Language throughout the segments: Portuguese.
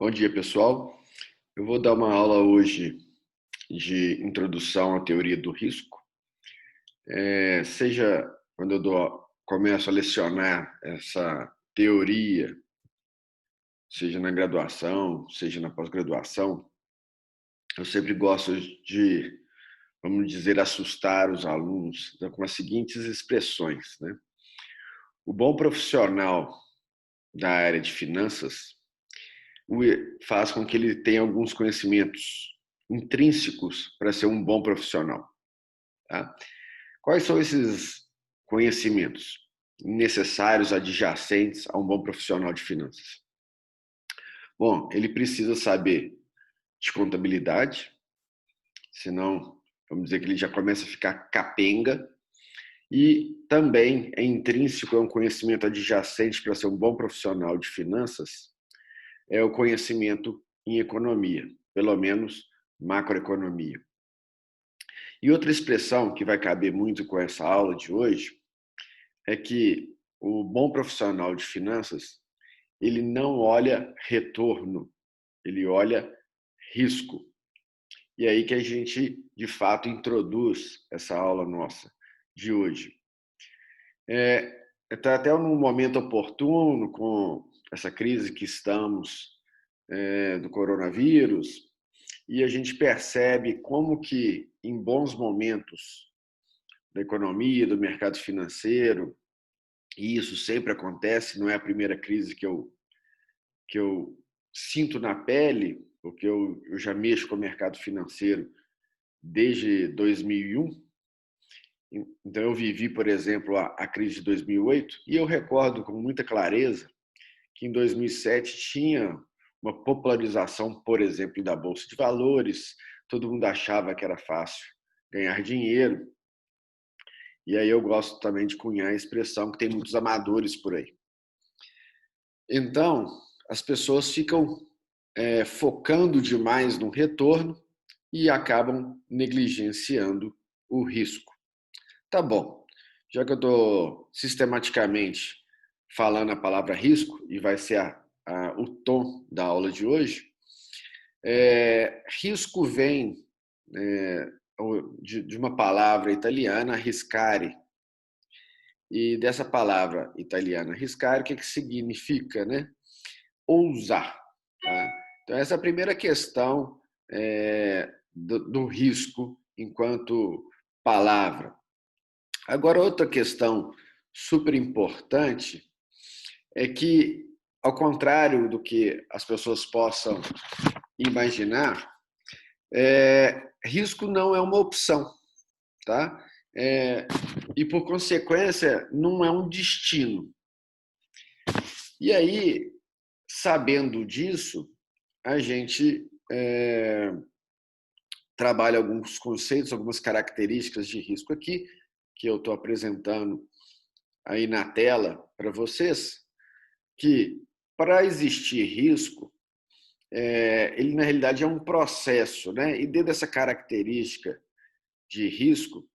Bom dia, pessoal. Eu vou dar uma aula hoje de introdução à teoria do risco. Seja quando começo a lecionar essa teoria, seja na graduação, seja na pós-graduação, eu sempre gosto de, vamos dizer, assustar os alunos com as seguintes expressões, né? O bom profissional da área de finanças faz com que ele tenha alguns conhecimentos intrínsecos para ser um bom profissional. Tá? Quais são esses conhecimentos necessários, adjacentes a um bom profissional de finanças? Bom, ele precisa saber de contabilidade, senão, vamos dizer que ele já começa a ficar capenga, e também é intrínseco, é um conhecimento adjacente para ser um bom profissional de finanças, é o conhecimento em economia, pelo menos macroeconomia. E outra expressão que vai caber muito com essa aula de hoje é que o bom profissional de finanças, ele não olha retorno, ele olha risco. E é aí que a gente, de fato, introduz essa aula nossa de hoje. Está até num momento oportuno, com essa crise que estamos do coronavírus, e a gente percebe como que, em bons momentos da economia, do mercado financeiro, e isso sempre acontece, não é a primeira crise que eu sinto na pele, porque eu já mexo com o mercado financeiro desde 2001. Então, eu vivi, por exemplo, a crise de 2008, e eu recordo com muita clareza que em 2007 tinha uma popularização, por exemplo, da Bolsa de Valores, todo mundo achava que era fácil ganhar dinheiro, e aí eu gosto também de cunhar a expressão que tem muitos amadores por aí. Então, as pessoas ficam focando demais no retorno e acabam negligenciando o risco. Tá bom, já que eu estou sistematicamente falando a palavra risco, e vai ser o tom da aula de hoje, risco vem de uma palavra italiana, riscare. E dessa palavra italiana, riscare, o que significa, né? Ousar. Tá? Então, essa é a primeira questão do risco enquanto palavra. Agora, outra questão super importante é que, ao contrário do que as pessoas possam imaginar, risco não é uma opção, tá? E, por consequência, não é um destino. E aí, sabendo disso, a gente trabalha alguns conceitos, algumas características de risco aqui, que eu estou apresentando aí na tela para vocês, que para existir risco, ele na realidade é um processo, né? E dentro dessa característica de risco,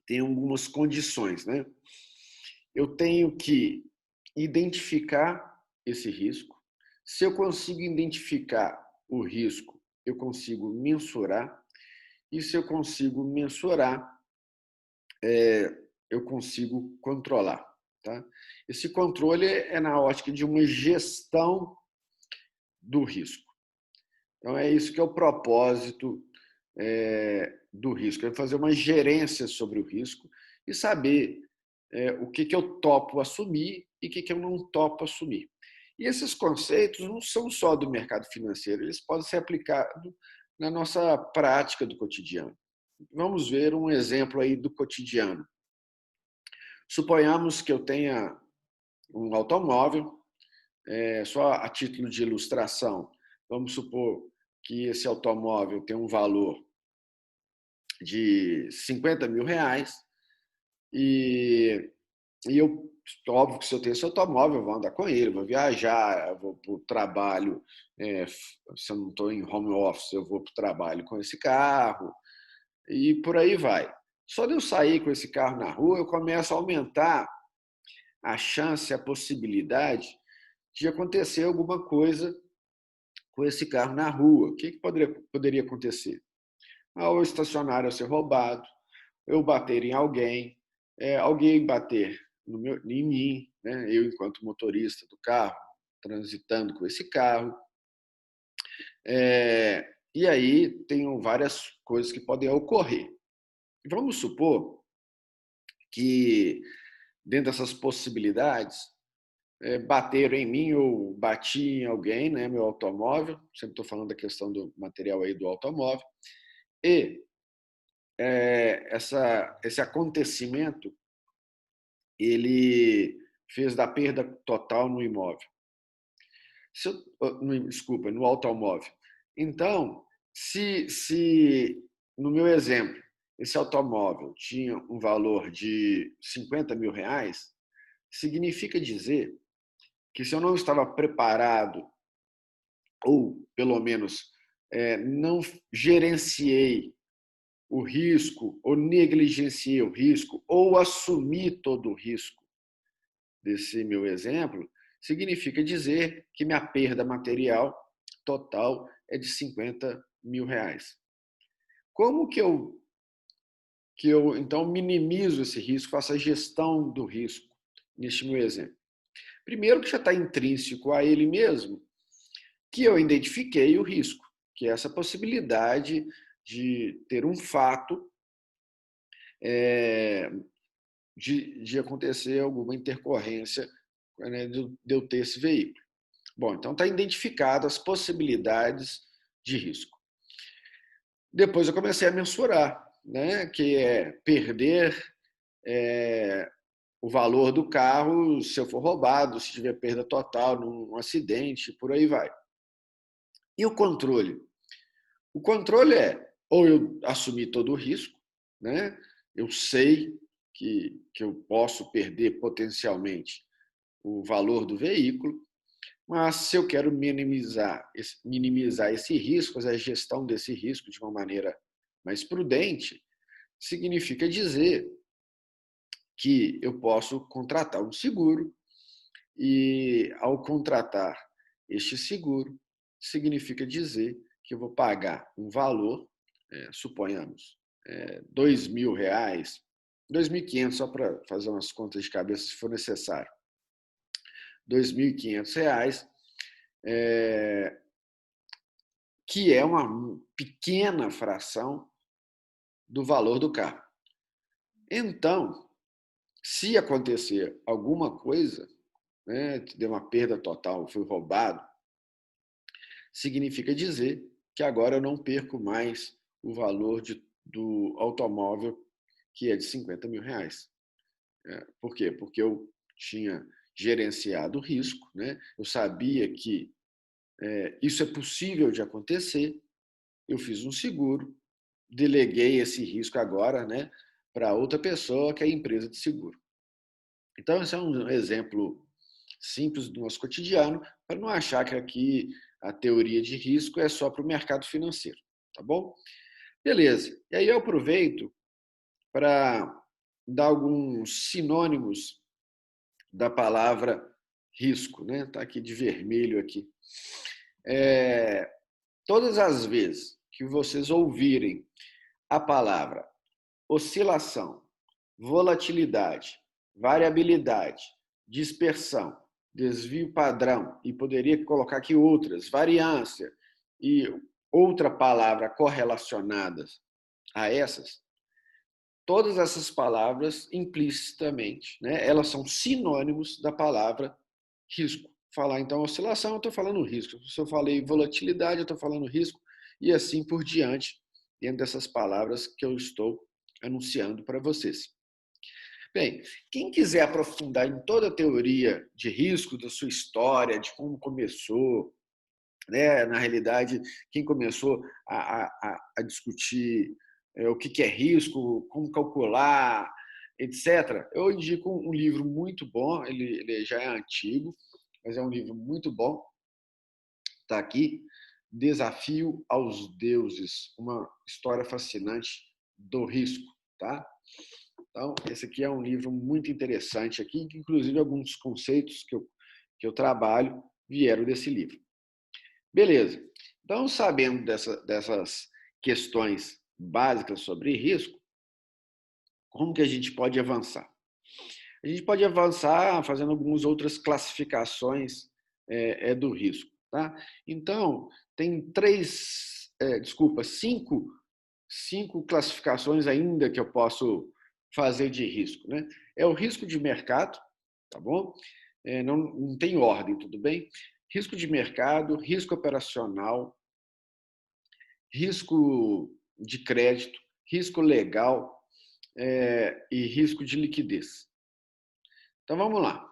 tem algumas condições, né? Eu tenho que identificar esse risco. Se eu consigo identificar o risco, eu consigo mensurar. E se eu consigo mensurar, eu consigo controlar. Tá? Esse controle é na ótica de uma gestão do risco. Então, é isso que é o propósito do risco, é fazer uma gerência sobre o risco e saber o que eu topo assumir e o que eu não topo assumir. E esses conceitos não são só do mercado financeiro, eles podem ser aplicados na nossa prática do cotidiano. Vamos ver um exemplo aí do cotidiano. Suponhamos que eu tenha um automóvel, só a título de ilustração, vamos supor que esse automóvel tem um valor de R$50 mil, e eu, óbvio que se eu tenho esse automóvel, eu vou andar com ele, vou viajar, eu vou para o trabalho, se eu não estou em home office, eu vou para o trabalho com esse carro, e por aí vai. Só de eu sair com esse carro na rua, eu começo a aumentar a chance, a possibilidade de acontecer alguma coisa com esse carro na rua. O que poderia acontecer? O estacionário ser roubado, eu bater em alguém, alguém bater em mim, né? Eu enquanto motorista do carro, transitando com esse carro. E aí tem várias coisas que podem ocorrer. Vamos supor que, dentro dessas possibilidades, bateram em mim ou bati em alguém, né, meu automóvel, sempre estou falando da questão do material aí do automóvel, e esse acontecimento ele fez da perda total no imóvel. Desculpa, no automóvel. Então, se no meu exemplo, esse automóvel tinha um valor de 50 mil reais, significa dizer que se eu não estava preparado, ou pelo menos não gerenciei o risco, ou negligenciei o risco, ou assumi todo o risco desse meu exemplo, significa dizer que minha perda material total é de 50 mil reais. Como que eu então minimizo esse risco, faço a gestão do risco neste meu exemplo? Primeiro que já está intrínseco a ele mesmo, que eu identifiquei o risco, que é essa possibilidade de ter um fato de acontecer alguma intercorrência, né, de eu ter esse veículo. Bom, então está identificado as possibilidades de risco. Depois eu comecei a mensurar, né, que é perder o valor do carro se eu for roubado, se tiver perda total num acidente, por aí vai. E o controle? O controle ou eu assumir todo o risco, né? Eu sei que eu posso perder potencialmente o valor do veículo, mas se eu quero minimizar esse risco, fazer a gestão desse risco de uma maneira mais prudente, significa dizer que eu posso contratar um seguro e, ao contratar este seguro, significa dizer que eu vou pagar um valor, suponhamos, R$ 2.000, 2.500, só para fazer umas contas de cabeça, se for necessário. R$ 2.500, que é uma pequena fração do valor do carro. Então, se acontecer alguma coisa, né, que deu uma perda total, foi roubado, significa dizer que agora eu não perco mais o valor do automóvel, que é de 50 mil reais. Por quê? Porque eu tinha gerenciado o risco, né? Eu sabia que isso é possível de acontecer, eu fiz um seguro, deleguei esse risco agora, né, para outra pessoa, que é a empresa de seguro. Então, esse é um exemplo simples do nosso cotidiano, para não achar que aqui a teoria de risco é só para o mercado financeiro, tá bom? Beleza. E aí eu aproveito para dar alguns sinônimos da palavra risco, né? Tá aqui de vermelho aqui. Todas as vezes que vocês ouvirem a palavra oscilação, volatilidade, variabilidade, dispersão, desvio padrão, e poderia colocar aqui outras, variância e outra palavra correlacionadas a essas, todas essas palavras implicitamente, né, elas são sinônimos da palavra risco. Falar então oscilação, eu estou falando risco. Se eu falei volatilidade, eu estou falando risco, e assim por diante, dentro dessas palavras que eu estou anunciando para vocês. Bem, quem quiser aprofundar em toda a teoria de risco da sua história, de como começou, né, na realidade, quem começou a discutir o que é risco, como calcular, etc., eu indico um livro muito bom, ele já é antigo, mas é um livro muito bom, está aqui, Desafio aos Deuses, uma história fascinante do risco, tá? Então, esse aqui é um livro muito interessante aqui, que inclusive alguns conceitos que eu trabalho vieram desse livro. Beleza. Então, sabendo dessas questões básicas sobre risco, como que a gente pode avançar? A gente pode avançar fazendo algumas outras classificações do risco. Tá? Então, tem cinco classificações ainda que eu posso fazer de risco. Né? É o risco de mercado, tá bom? Não tem ordem, tudo bem? Risco de mercado, risco operacional, risco de crédito, risco legal e risco de liquidez. Então vamos lá. O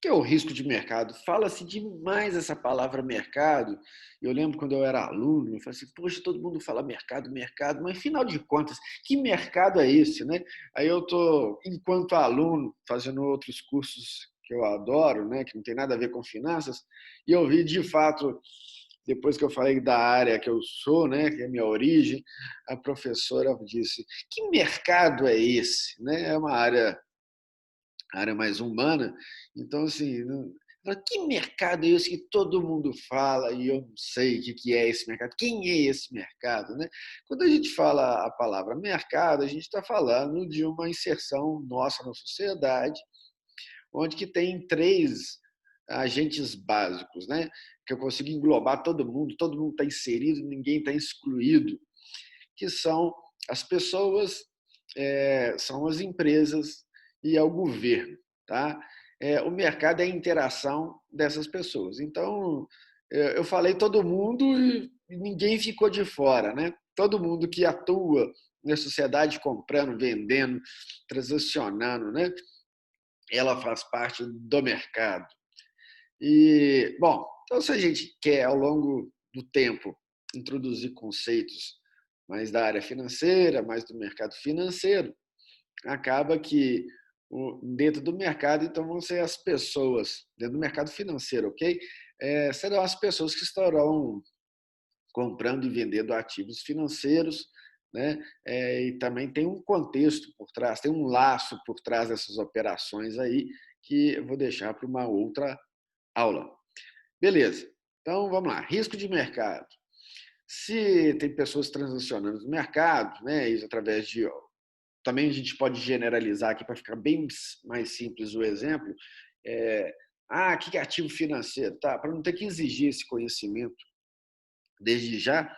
que é o risco de mercado? Fala-se demais essa palavra mercado. Eu lembro quando eu era aluno, eu falei assim, poxa, todo mundo fala mercado, mercado, mas afinal de contas, que mercado é esse, né? Aí eu estou, enquanto aluno, fazendo outros cursos que eu adoro, né, que não tem nada a ver com finanças, e eu vi de fato, depois que eu falei da área que eu sou, né, que é a minha origem, a professora disse, que mercado é esse? Né? É uma área mais humana. Então, assim, que mercado é esse que todo mundo fala e eu não sei o que é esse mercado? Quem é esse mercado? Né? Quando a gente fala a palavra mercado, a gente está falando de uma inserção nossa na sociedade, onde que tem três agentes básicos, né? Que eu consigo englobar todo mundo está inserido, ninguém está excluído, que são as pessoas, são as empresas e é o governo. Tá? O mercado é a interação dessas pessoas. Então, eu falei todo mundo e ninguém ficou de fora. Né? Todo mundo que atua na sociedade comprando, vendendo, transacionando, né? Ela faz parte do mercado. E, bom, então se a gente quer, ao longo do tempo, introduzir conceitos mais da área financeira, mais do mercado financeiro, acaba que dentro do mercado, então, vão ser as pessoas, dentro do mercado financeiro, ok? Serão as pessoas que estarão comprando e vendendo ativos financeiros, né? E também tem um contexto por trás, tem um laço por trás dessas operações aí, que eu vou deixar para uma outra aula. Beleza. Então, vamos lá. Risco de mercado. Se tem pessoas transacionando no mercado, né, isso através de... Também a gente pode generalizar aqui para ficar bem mais simples o exemplo. O que é ativo financeiro? Tá, para não ter que exigir esse conhecimento desde já,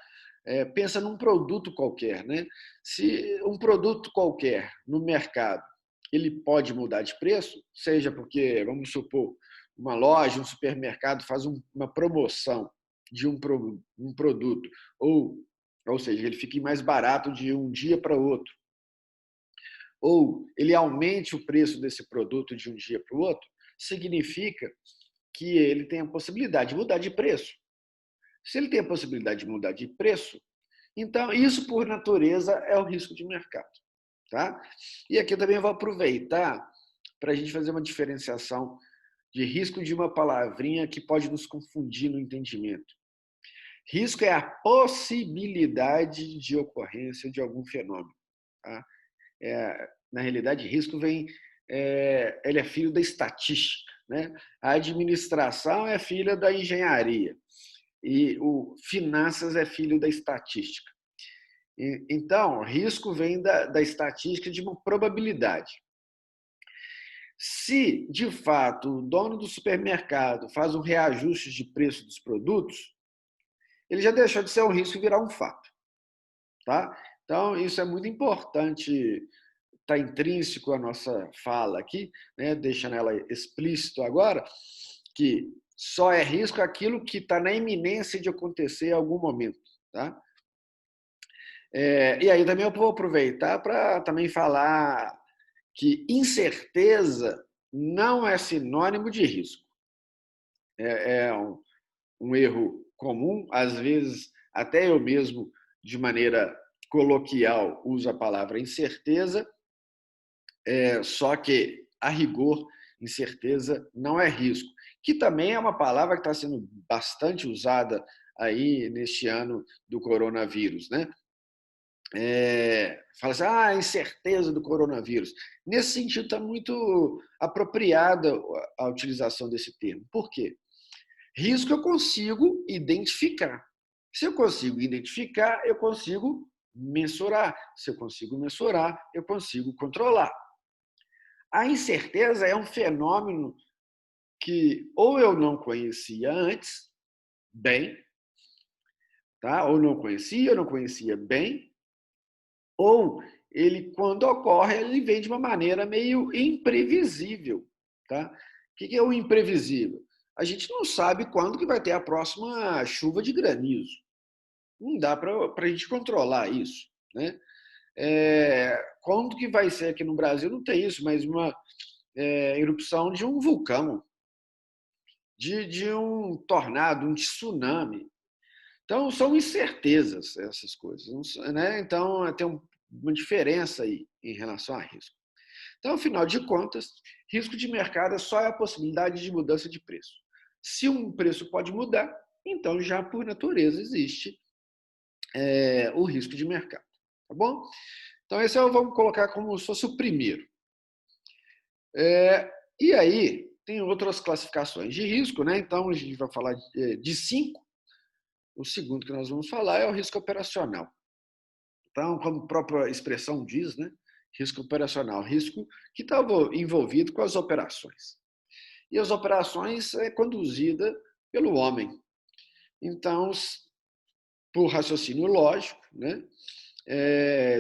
pensa num produto qualquer. Né? Se um produto qualquer no mercado ele pode mudar de preço, seja porque, vamos supor, uma loja, um supermercado faz uma promoção de um produto, ou seja, ele fique mais barato de um dia para outro, ou ele aumente o preço desse produto de um dia para o outro, significa que ele tem a possibilidade de mudar de preço. Se ele tem a possibilidade de mudar de preço, então isso, por natureza, é o risco de mercado. Tá? E aqui eu também vou aproveitar para a gente fazer uma diferenciação de risco de uma palavrinha que pode nos confundir no entendimento. Risco é a possibilidade de ocorrência de algum fenômeno. Tá? Na realidade, risco ele é filho da estatística. Né? A administração é filha da engenharia e o finanças é filho da estatística. Então, risco vem da estatística de uma probabilidade. Se, de fato, o dono do supermercado faz um reajuste de preço dos produtos, ele já deixou de ser um risco e virar um fato. Tá? Então, isso é muito importante, está intrínseco à nossa fala aqui, né? Deixando ela explícito agora, que só é risco aquilo que está na iminência de acontecer em algum momento. Tá? E aí também eu vou aproveitar para também falar que incerteza não é sinônimo de risco. É um erro comum, às vezes até eu mesmo, de maneira coloquial, uso a palavra incerteza, só que, a rigor, incerteza não é risco, que também é uma palavra que está sendo bastante usada aí neste ano do coronavírus, né? Fala assim, a incerteza do coronavírus. Nesse sentido, está muito apropriada a utilização desse termo. Por quê? Risco eu consigo identificar. Se eu consigo identificar, eu consigo mensurar. Se eu consigo mensurar, eu consigo controlar. A incerteza é um fenômeno que ou eu não conhecia antes, bem, tá? Ou não conhecia bem, ou ele, quando ocorre, ele vem de uma maneira meio imprevisível. Tá? O que é o imprevisível? A gente não sabe quando que vai ter a próxima chuva de granizo. Não dá para a gente controlar isso. Né? Quando que vai ser aqui no Brasil? Não tem isso, mas uma erupção de um vulcão, de um tornado, um tsunami. Então, são incertezas essas coisas. Né? Então, tem uma diferença aí em relação a risco. Então, afinal de contas, risco de mercado só é a possibilidade de mudança de preço. Se um preço pode mudar, então já por natureza existe o risco de mercado. Tá bom? Então, esse vamos colocar como se fosse o primeiro. E aí, tem outras classificações de risco, né? Então, a gente vai falar de 5. O segundo que nós vamos falar é o risco operacional. Então, como a própria expressão diz, né? Risco operacional, risco que está envolvido com as operações. E as operações é conduzida pelo homem. Então, por raciocínio lógico, né?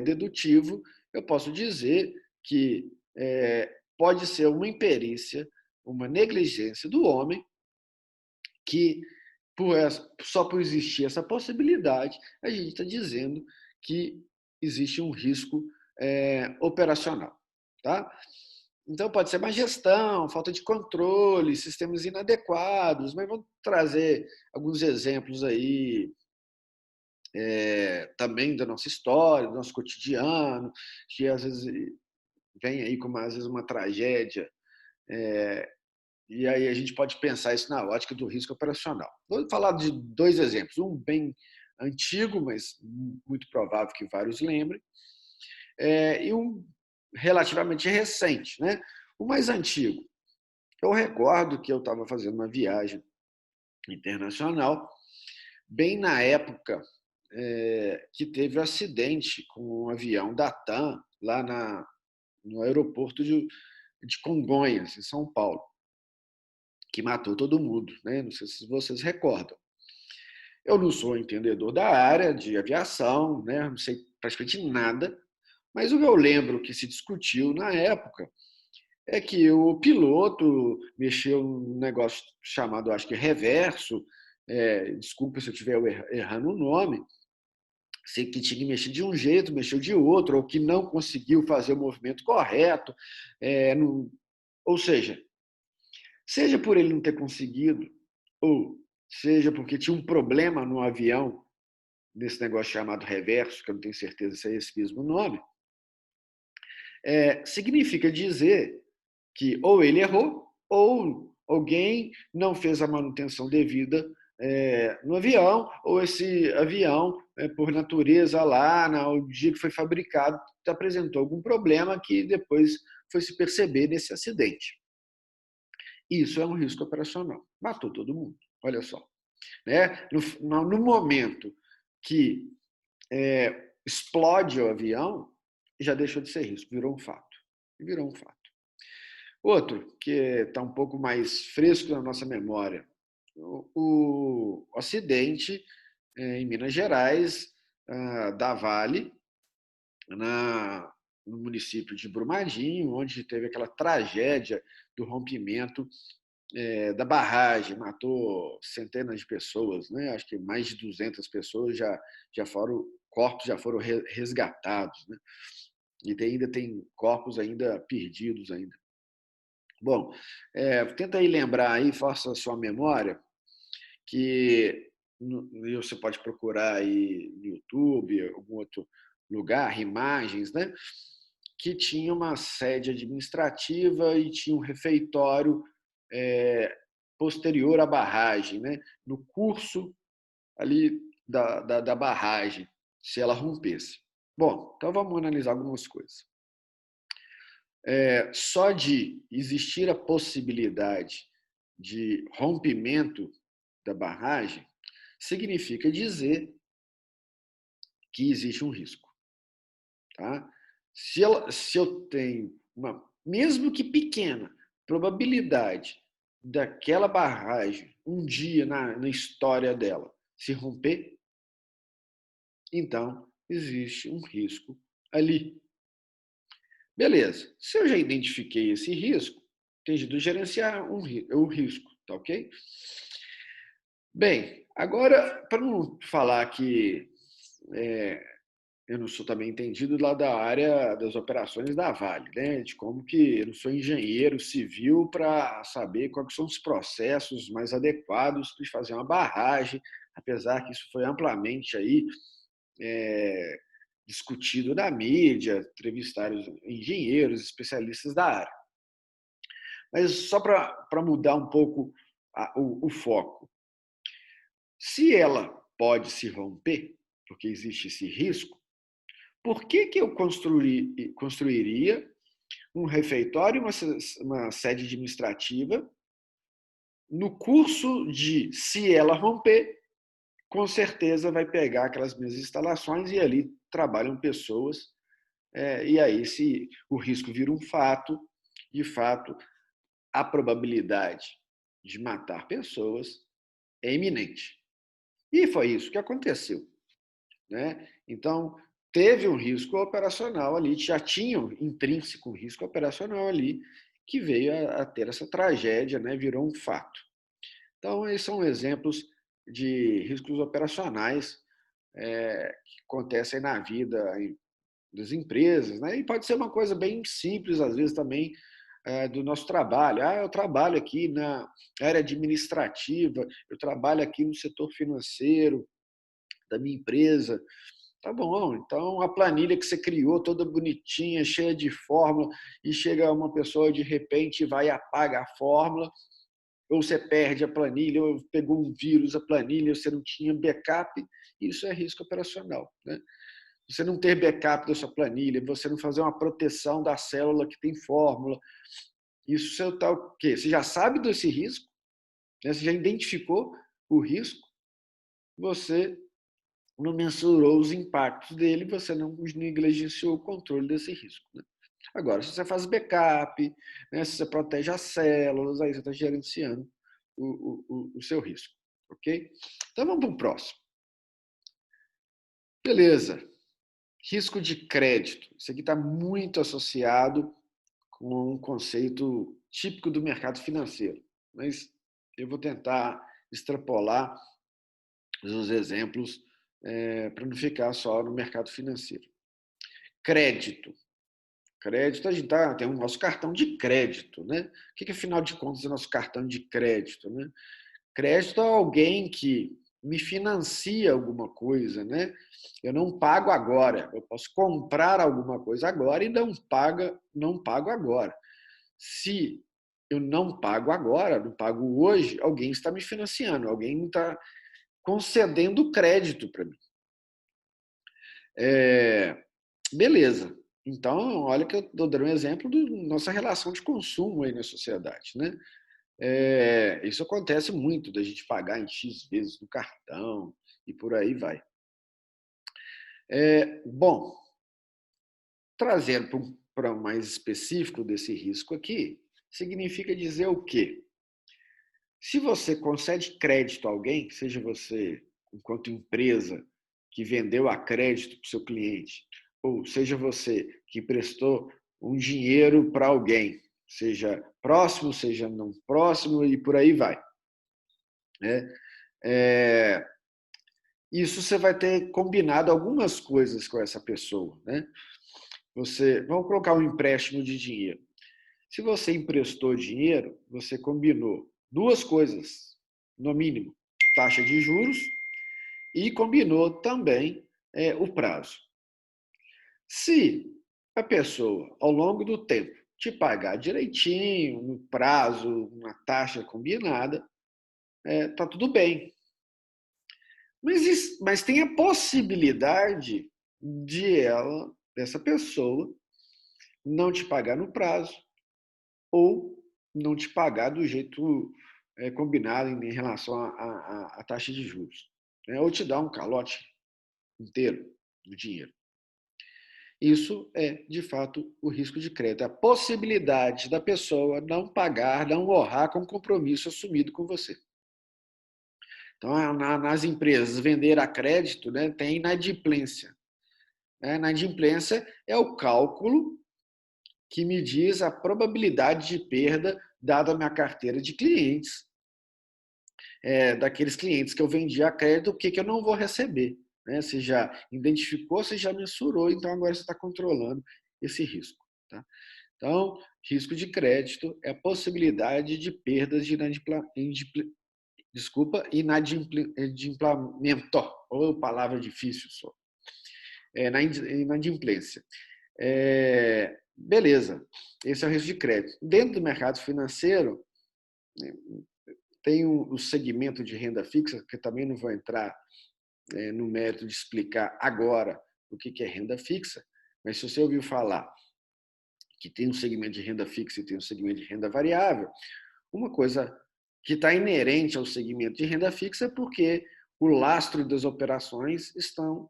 Dedutivo, eu posso dizer que pode ser uma imperícia, uma negligência do homem que, só por existir essa possibilidade, a gente está dizendo que existe um risco operacional. Tá? Então, pode ser má gestão, falta de controle, sistemas inadequados, mas vamos trazer alguns exemplos aí também da nossa história, do nosso cotidiano, que às vezes vem aí como às vezes uma tragédia, e aí a gente pode pensar isso na ótica do risco operacional. Vou falar de 2 exemplos, um bem antigo, mas muito provável que vários lembrem, e um relativamente recente. Né? O mais antigo, eu recordo que eu estava fazendo uma viagem internacional, bem na época que teve um acidente com um avião da TAM lá no aeroporto de Congonhas, em São Paulo, que matou todo mundo. Né? Não sei se vocês recordam. Eu não sou entendedor da área de aviação, né? Não sei praticamente nada, mas o que eu lembro que se discutiu na época é que o piloto mexeu num negócio chamado, acho que reverso, desculpa se eu estiver errando o nome, que tinha que mexer de um jeito, mexeu de outro, ou que não conseguiu fazer o movimento correto. Ou seja por ele não ter conseguido, ou seja porque tinha um problema no avião, nesse negócio chamado reverso, que eu não tenho certeza se é esse mesmo nome, significa dizer que ou ele errou, ou alguém não fez a manutenção devida no avião, ou esse avião, por natureza, lá no dia que foi fabricado, apresentou algum problema que depois foi se perceber nesse acidente. Isso é um risco operacional. Matou todo mundo, olha só. Né? No momento que explode o avião, já deixou de ser risco, virou um fato. Virou um fato. Outro, que está um pouco mais fresco na nossa memória, o acidente em Minas Gerais, da Vale, no município de Brumadinho, onde teve aquela tragédia do rompimento da barragem, matou centenas de pessoas, né? Acho que mais de 200 pessoas corpos já foram resgatados, né? E ainda tem corpos ainda perdidos ainda. Bom, tenta aí lembrar aí, faça a sua memória, que você pode procurar aí no YouTube, algum outro lugar, imagens, né? Que tinha uma sede administrativa e tinha um refeitório posterior à barragem, né? No curso ali da barragem, se ela rompesse. Bom, então vamos analisar algumas coisas. Só de existir a possibilidade de rompimento da barragem, significa dizer que existe um risco. Tá? Se eu tenho uma, mesmo que pequena, probabilidade daquela barragem um dia na história dela se romper, então existe um risco ali. Beleza. Se eu já identifiquei esse risco, tem de gerenciar o risco, tá ok? Bem, agora, para não falar que eu não sou também entendido lá da área das operações da Vale, né? De como que eu não sou engenheiro civil para saber quais são os processos mais adequados de fazer uma barragem, apesar que isso foi amplamente aí discutido na mídia, entrevistaram engenheiros, especialistas da área. Mas só para mudar um pouco o foco, se ela pode se romper, porque existe esse risco, por que eu construiria um refeitório, uma sede administrativa, no curso de, se ela romper, com certeza vai pegar aquelas minhas instalações e ali trabalham pessoas, e aí se o risco vira um fato, de fato, a probabilidade de matar pessoas é iminente. E foi isso que aconteceu. Né? Então, teve um risco operacional ali, já tinha um intrínseco risco operacional ali, que veio a ter essa tragédia, né? Virou um fato. Então, esses são exemplos de riscos operacionais que acontecem na vida das empresas, né? E pode ser uma coisa bem simples, às vezes, também, do nosso trabalho. Eu trabalho aqui na área administrativa, eu trabalho aqui no setor financeiro da minha empresa. Tá bom, então a planilha que você criou, toda bonitinha, cheia de fórmula, e chega uma pessoa de repente e vai e apaga a fórmula, ou você perde a planilha, ou pegou um vírus a planilha, você não tinha backup, isso é risco operacional. Né? Você não ter backup da sua planilha, você não fazer uma proteção da célula que tem fórmula, isso você está o quê? Você já sabe desse risco, né? Você já identificou o risco, você não mensurou os impactos dele, você não negligenciou o controle desse risco. Né? Agora, se você faz backup, né, se você protege as células, aí você está gerenciando o seu risco. Ok? Então vamos para o próximo. Beleza. Risco de crédito. Isso aqui está muito associado com um conceito típico do mercado financeiro. Mas eu vou tentar extrapolar os exemplos para não ficar só no mercado financeiro. Crédito. Crédito, a gente tem o nosso cartão de crédito. Né? O que, afinal de contas, é o nosso cartão de crédito? Né? Crédito é alguém que me financia alguma coisa. Né? Eu não pago agora. Eu posso comprar alguma coisa agora e não pago agora. Se eu não pago agora, não pago hoje, alguém está me financiando, alguém está concedendo crédito para mim. Beleza. Então, olha que eu estou dando um exemplo da nossa relação de consumo aí na sociedade. Né? Isso acontece muito, da gente pagar em X vezes no cartão e por aí vai. Bom, trazer para o mais específico desse risco aqui, significa dizer o quê? Se você concede crédito a alguém, seja você, enquanto empresa, que vendeu a crédito para o seu cliente, ou seja você que prestou um dinheiro para alguém, seja próximo, seja não próximo, e por aí vai. Isso você vai ter combinado algumas coisas com essa pessoa. Né? Vamos colocar um empréstimo de dinheiro. Se você emprestou dinheiro, você combinou duas coisas, no mínimo, taxa de juros e combinou também o prazo. Se a pessoa, ao longo do tempo, te pagar direitinho, no prazo, uma taxa combinada, tá tudo bem. Mas tem a possibilidade dessa pessoa, não te pagar no prazo ou não te pagar do jeito combinado em relação à taxa de juros, né? Ou te dá um calote inteiro do dinheiro. Isso é, de fato, o risco de crédito. A possibilidade da pessoa não pagar, não honrar com o compromisso assumido com você. Então, nas empresas, vender a crédito, né, tem inadimplência. Inadimplência é o cálculo que me diz a probabilidade de perda dada a minha carteira de clientes, daqueles clientes que eu vendi a crédito, o que eu não vou receber. Né? Você já identificou, você já mensurou, então agora você está controlando esse risco. Tá? Então, risco de crédito é a possibilidade de perdas de inadimplemento, ou palavra difícil só, na inadimplência. Beleza, esse é o risco de crédito. Dentro do mercado financeiro, tem o segmento de renda fixa, que também não vou entrar no mérito de explicar agora o que é renda fixa, mas se você ouviu falar que tem um segmento de renda fixa e tem um segmento de renda variável, uma coisa que está inerente ao segmento de renda fixa é porque o lastro das operações estão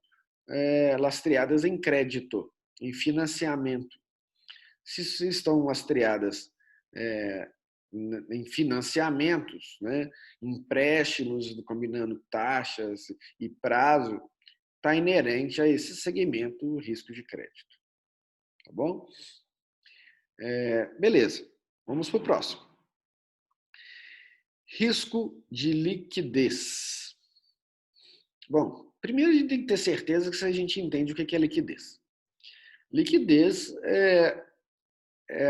lastreadas em crédito, em financiamento. Se estão lastreadas em financiamentos, né, empréstimos, combinando taxas e prazo, está inerente a esse segmento o risco de crédito. Tá bom? Beleza, vamos para o próximo. Risco de liquidez. Bom, primeiro a gente tem que ter certeza que a gente entende o que é liquidez. Liquidez é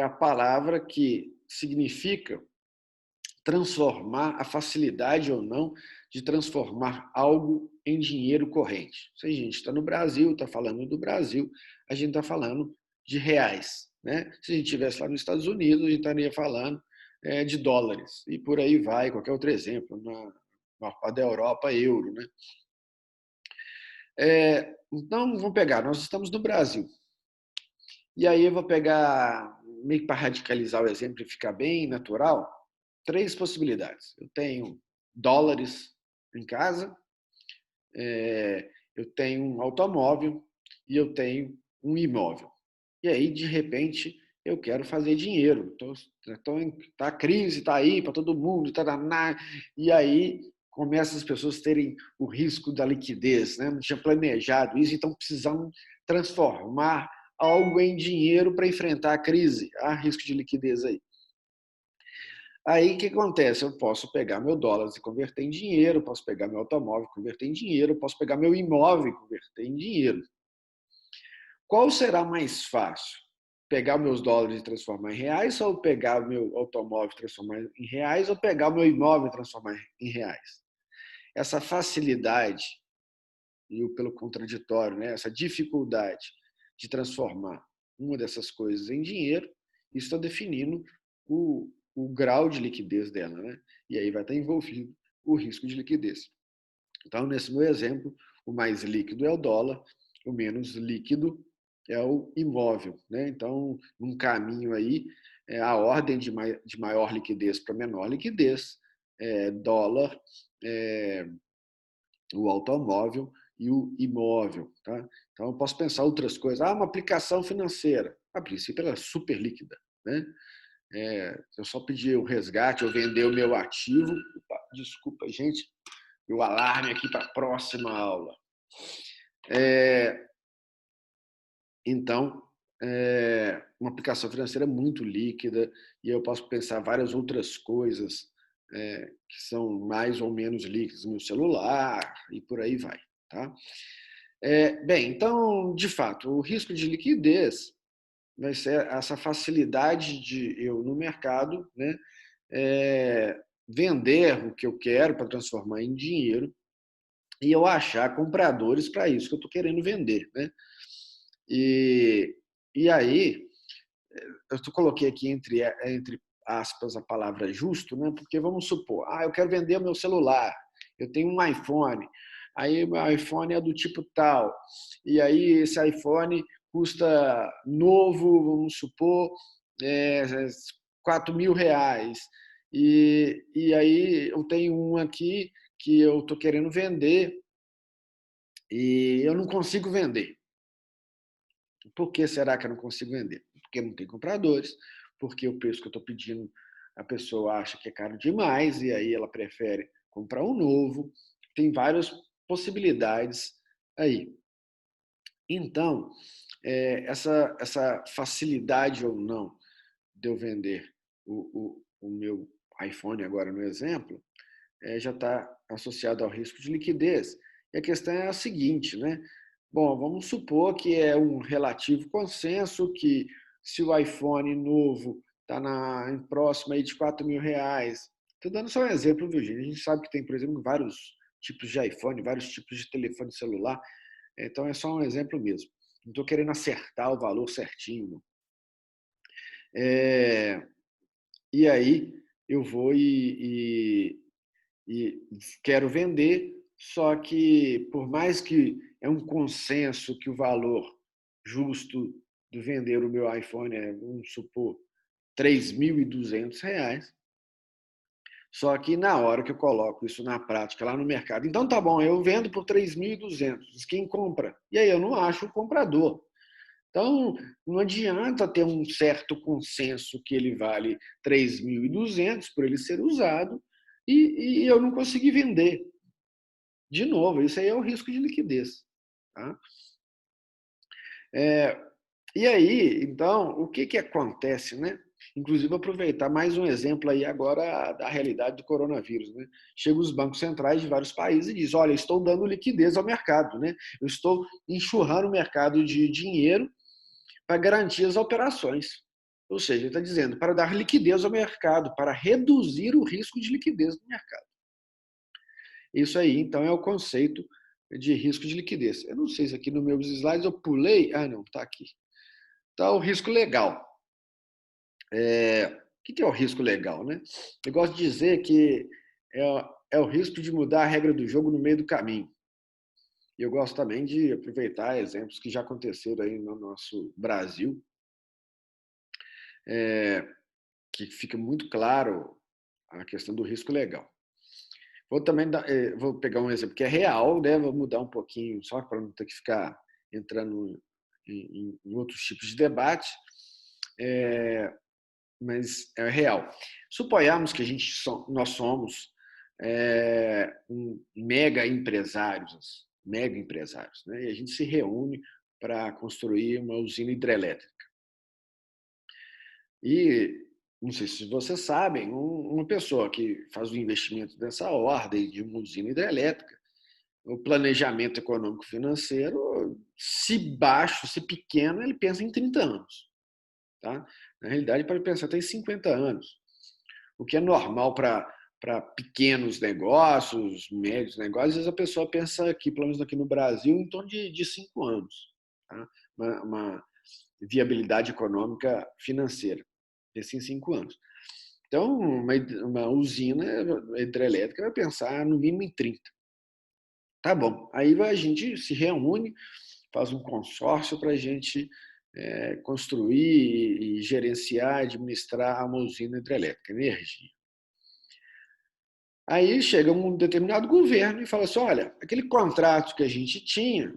a palavra que significa transformar, a facilidade ou não de transformar algo em dinheiro corrente. Se a gente está no Brasil, está falando do Brasil, a gente está falando de reais. Né? Se a gente estivesse lá nos Estados Unidos, a gente estaria falando de dólares. E por aí vai, qualquer outro exemplo, na parte da Europa, euro. Né? Então, vamos pegar, nós estamos no Brasil. E aí eu vou pegar, meio que para radicalizar o exemplo e ficar bem natural, 3 possibilidades. Eu tenho dólares em casa, eu tenho um automóvel e eu tenho um imóvel. E aí, de repente, eu quero fazer dinheiro. Tá a crise, está aí para todo mundo, e aí começam as pessoas a terem o risco da liquidez, né? Não tinha planejado isso, então precisam transformar algo em dinheiro para enfrentar a crise. Há risco de liquidez aí. Aí o que acontece? Eu posso pegar meu dólar e converter em dinheiro, posso pegar meu automóvel e converter em dinheiro, posso pegar meu imóvel e converter em dinheiro. Qual será mais fácil? Pegar meus dólares e transformar em reais, ou pegar meu automóvel e transformar em reais, ou pegar o meu imóvel e transformar em reais? Essa facilidade, e pelo contraditório, né? Essa dificuldade de transformar uma dessas coisas em dinheiro, isso está definindo o grau de liquidez dela, né? E aí vai estar envolvido o risco de liquidez. Então, nesse meu exemplo, o mais líquido é o dólar, o menos líquido é o imóvel, né? Então, num caminho aí, a ordem de maior liquidez para menor liquidez, dólar, o automóvel e o imóvel, tá? Então, eu posso pensar outras coisas. Uma aplicação financeira. A princípio, ela é super líquida, né? Se eu só pedir o resgate ou vender o meu ativo, desculpa, gente, o alarme aqui para a próxima aula. Então, uma aplicação financeira é muito líquida e eu posso pensar várias outras coisas que são mais ou menos líquidas no meu celular e por aí vai. Tá? Bem, então, de fato, o risco de liquidez vai ser essa facilidade de eu, no mercado, né, vender o que eu quero para transformar em dinheiro e eu achar compradores para isso que eu estou querendo vender. Né? E aí, eu coloquei aqui entre aspas a palavra justo, né? Porque vamos supor, eu quero vender o meu celular, eu tenho um iPhone, aí o meu iPhone é do tipo tal, e aí esse iPhone custa novo, vamos supor, R$ 4.000, E aí eu tenho um aqui que eu estou querendo vender e eu não consigo vender. Por que será que eu não consigo vender? Porque não tem compradores, porque o preço que eu estou pedindo a pessoa acha que é caro demais e aí ela prefere comprar um novo. Tem várias possibilidades aí. Então, essa facilidade ou não de eu vender o meu iPhone, agora no exemplo, já está associado ao risco de liquidez. E a questão é a seguinte, né? Bom, vamos supor que é um relativo consenso que se o iPhone novo está próximo aí de R$ 4.000, estou dando só um exemplo, Virginia. A gente sabe que tem, por exemplo, vários tipos de iPhone, vários tipos de telefone celular, então é só um exemplo mesmo. Não estou querendo acertar o valor certinho. É, e aí eu vou e quero vender, só que por mais que é um consenso que o valor justo de vender o meu iPhone é, vamos supor, R$ 3.200, só que na hora que eu coloco isso na prática lá no mercado, então tá bom, eu vendo por 3.200, quem compra? E aí eu não acho o comprador. Então, não adianta ter um certo consenso que ele vale 3.200 por ele ser usado e eu não conseguir vender. De novo, isso aí é o risco de liquidez. Tá? E aí, então, o que acontece, né? Inclusive, aproveitar mais um exemplo aí agora da realidade do coronavírus. Né? Chegam os bancos centrais de vários países e dizem, olha, estou dando liquidez ao mercado, né? Eu estou enxurrando o mercado de dinheiro para garantir as operações. Ou seja, ele está dizendo, para dar liquidez ao mercado, para reduzir o risco de liquidez do mercado. Isso aí, então, é o conceito de risco de liquidez. Eu não sei se aqui nos meus slides eu pulei. Ah, não, está aqui. Está o risco legal. O que é o risco legal? Né? Eu gosto de dizer que é o risco de mudar a regra do jogo no meio do caminho. E eu gosto também de aproveitar exemplos que já aconteceram aí no nosso Brasil, que fica muito claro a questão do risco legal. Vou também vou pegar um exemplo que é real, né? Vou mudar um pouquinho só para não ter que ficar entrando em outros tipos de debate, mas é real. Suponhamos que nós somos mega empresários, né? E a gente se reúne para construir uma usina hidrelétrica. E não sei se vocês sabem, uma pessoa que faz um investimento dessa ordem de uma usina hidrelétrica, o planejamento econômico-financeiro, se baixo, se pequeno, ele pensa em 30 anos. Tá? Na realidade, para pensar até em 50 anos, o que é normal para pequenos negócios, médios negócios, às vezes a pessoa pensa aqui, pelo menos aqui no Brasil, em torno de 5 anos. Tá? Uma viabilidade econômica financeira, em 5 anos. Então, uma usina hidrelétrica vai pensar no mínimo em 30. Tá bom. Aí a gente se reúne, faz um consórcio para a gente construir e gerenciar, administrar uma usina hidrelétrica, energia. Aí chega um determinado governo e fala assim, olha, aquele contrato que a gente tinha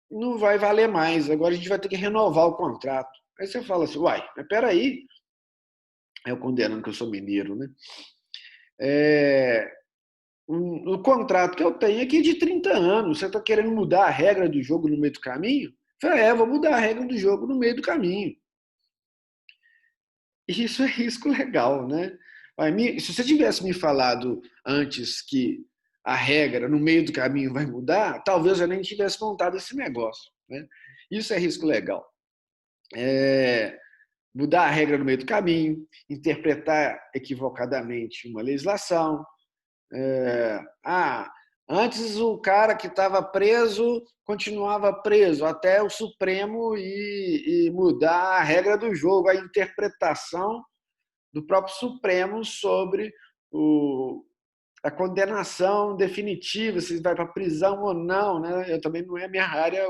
não vai valer mais, agora a gente vai ter que renovar o contrato. Aí você fala assim, uai, mas peraí, eu condenando que eu sou mineiro, né? O contrato que eu tenho aqui é de 30 anos. Você está querendo mudar a regra do jogo no meio do caminho? Eu falei, vou mudar a regra do jogo no meio do caminho. E isso é risco legal, né? Se você tivesse me falado antes que a regra no meio do caminho vai mudar, talvez eu nem tivesse montado esse negócio. Né? Isso é risco legal. Mudar a regra no meio do caminho, interpretar equivocadamente uma legislação, antes o cara que estava preso continuava preso até o Supremo e mudar a regra do jogo, a interpretação do próprio Supremo sobre a condenação definitiva, se vai para a prisão ou não, né? Eu também não é a minha área,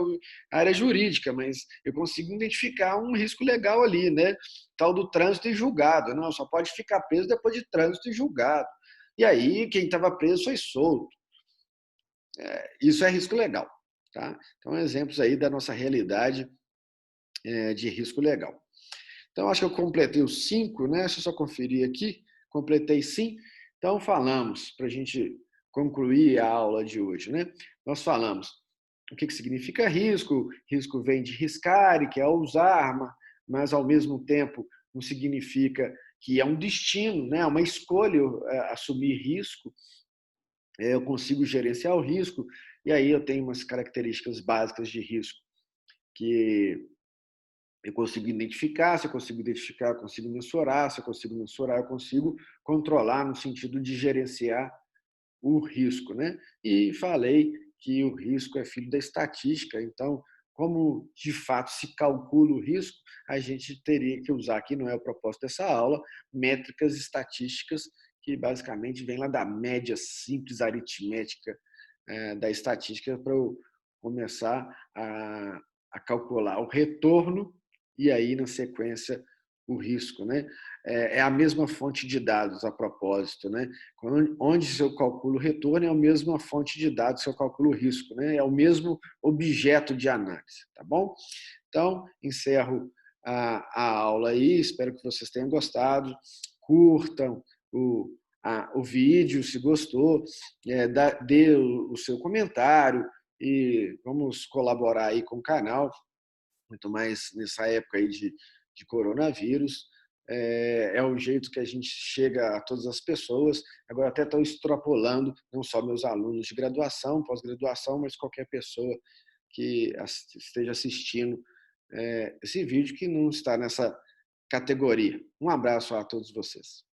a área jurídica, mas eu consigo identificar um risco legal ali, né? Tal do trânsito e julgado, não, só pode ficar preso depois de trânsito e julgado. E aí quem estava preso foi solto. Isso é risco legal, tá? Então, exemplos aí da nossa realidade de risco legal. Então, acho que eu completei os 5, né? Deixa eu só conferir aqui. Completei sim. Então, falamos, para a gente concluir a aula de hoje, né? Nós falamos o que significa risco. Risco vem de riscare, que é usar, mas ao mesmo tempo não significa que é um destino, né? Uma escolha assumir risco. Eu consigo gerenciar o risco, e aí eu tenho umas características básicas de risco que eu consigo identificar, se eu consigo identificar, eu consigo mensurar, se eu consigo mensurar, eu consigo controlar no sentido de gerenciar o risco, né? E falei que o risco é filho da estatística, então, como de fato se calcula o risco, a gente teria que usar, aqui não é o propósito dessa aula, métricas estatísticas que basicamente vem lá da média simples aritmética da estatística para eu começar a calcular o retorno e aí, na sequência, o risco, né? É a mesma fonte de dados a propósito, né? Onde eu calculo o retorno é a mesma fonte de dados que eu calculo o risco, né? É o mesmo objeto de análise, tá bom? Então, encerro a aula aí, espero que vocês tenham gostado, curtam o vídeo, se gostou, dê o seu comentário e vamos colaborar aí com o canal, muito mais nessa época aí de coronavírus. É o jeito que a gente chega a todas as pessoas. Agora até estou extrapolando, não só meus alunos de graduação, pós-graduação, mas qualquer pessoa que esteja assistindo esse vídeo que não está nessa categoria. Um abraço a todos vocês.